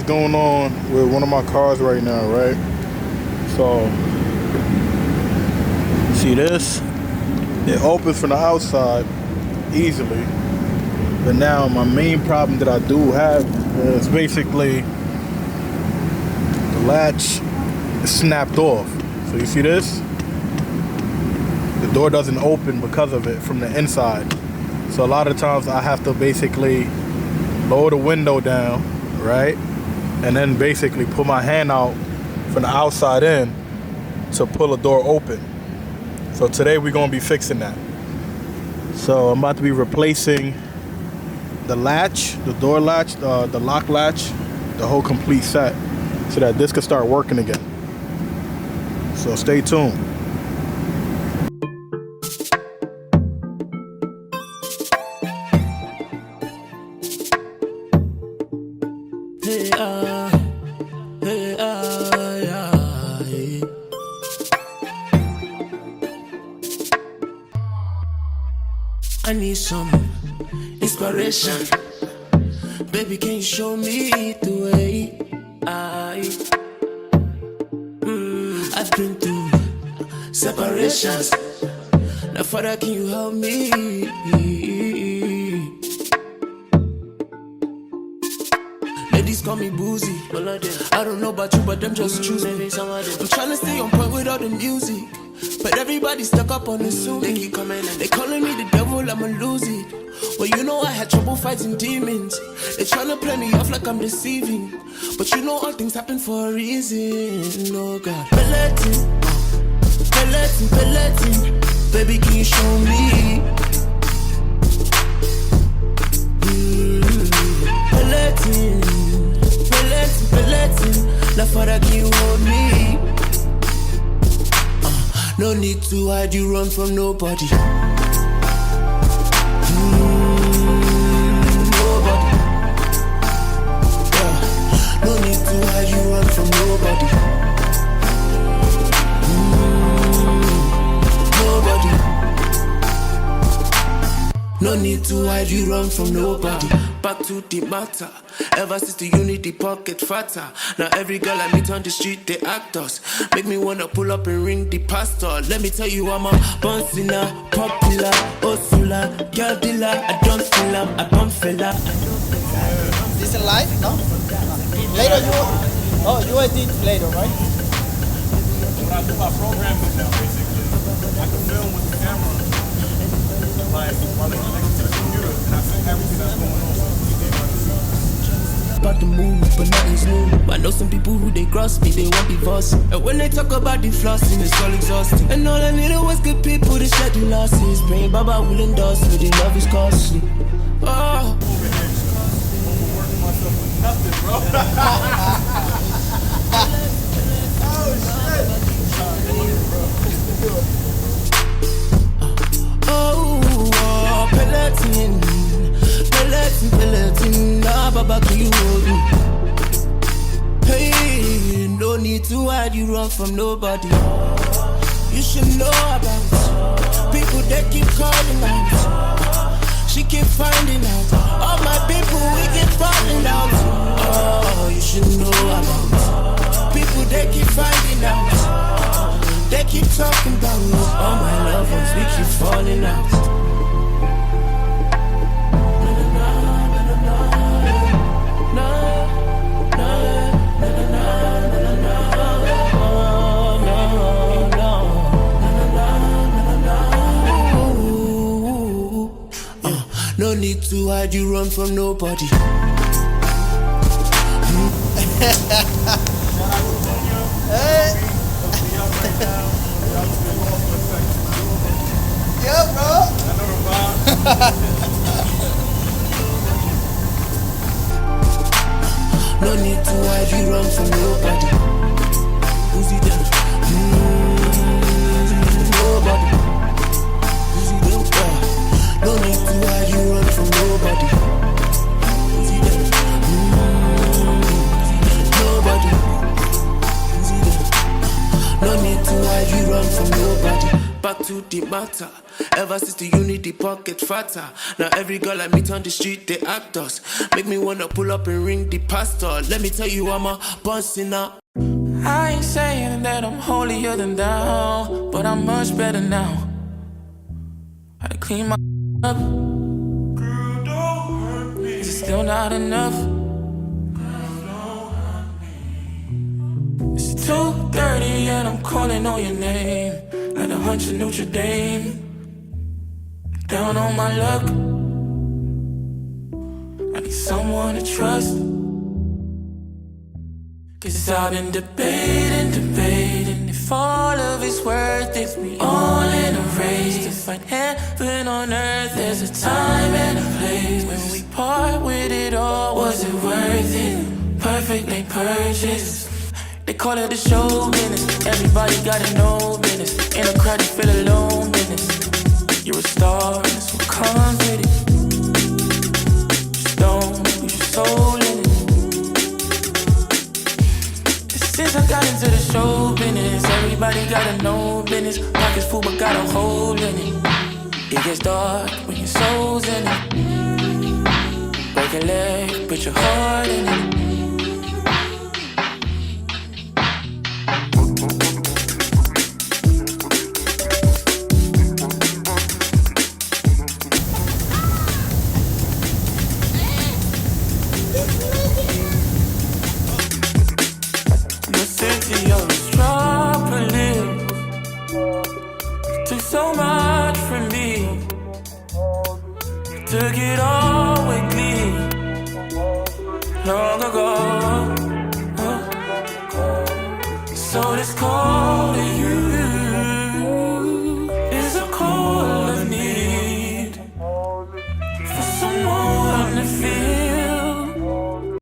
going on with one of my cars right now, right? So, see this? It opens from the outside easily. But now my main problem that I do have is basically the latch is snapped off. So you see this? The door doesn't open because of it from the inside. So a lot of times I have to basically lower the window down, right? And then basically put my hand out from the outside in to pull the door open. So today we're gonna be fixing that. So I'm about to be replacing the latch, the door latch, the lock latch, the whole complete set, so that this can start working again. So stay tuned. I need some inspiration. Baby, can you show me the way? I've been through separations. Now, Father, can you help me? Ladies call me boozy. I don't know about you, but them just choose me. I'm trying to stay on point with all the music, but everybody's stuck up on the suit. They keep coming and they calling me the devil, I'ma lose it. Well, you know I had trouble fighting demons. They tryna play me off like I'm deceiving, but you know all things happen for a reason. Oh God, Peloton, baby, can you show me? Peloton, now Father, can you hold me? No need to hide, you run from nobody. Nobody. Yeah. No need to hide, you run from nobody. Nobody. No need to hide, you run from nobody. Back to the matter. Ever since the unity pocket fatter. Now every girl I meet on the street, they actors. Make me wanna pull up and ring the pastor. Let me tell you I'm a bouncina, popular, osula, girl dealer. I don't feel I'm a bum fella. This is live, no? Later you edit later, right? When I do my program with them, basically, I can film with the camera, like while it's connected to the computer, and I see everything that's going on. About the move, but nothing's new. I know some people who they cross me, they want divorce. And when they talk about the flossing, it's all exhausting. And all I needed was good people to shed the losses. Praying Baba will endorse me, the love is costly. Oh, Overworking myself with nothing, bro. Peloton, nah, Baba, can you hold me? Hey, no need to hide, you run from nobody. You should know about people that keep calling out. She keep finding out. All my people, we keep falling out. Oh, you should know about people that keep finding out. They keep talking about all my loved ones, we keep falling out. No need to hide, you run from nobody. Yeah, bro. No need to hide, you run from nobody. Who's he there? Nobody. Who's he there? No need to hide, you run from nobody. Who's he there? Nobody. Who's he there? No need to hide, you run from nobody. Back to the matter. Ever since the unity pocket fatter. Now every girl I meet on the street, they act us. Make me wanna pull up and ring the pastor. Let me tell you, I'm a bossing up. I ain't saying that I'm holier than thou, but I'm much better now. I clean my up. Girl, don't hurt me. Is it still not enough? Girl, don't hurt me. It's 2:30 and I'm calling on your name. Like a hunch of Notre Dame. Down on my luck. I need someone to trust. Cause I've been debating if all of it's worth it. We all in a race to find heaven on earth. There's a time and a place when we part with it all. Was it worth it? Perfectly purchased. They call it the show business. Everybody gotta know business. In a crowd you feel alone business. You're a star and that's what comes with it. Just don't lose your soul in it. Since I got into the show business, everybody gotta know business. Pockets full but got a hole in it. It gets dark when your soul's in it. Break a leg, put your heart in it. So much from me, took it all with me long ago. So this call to you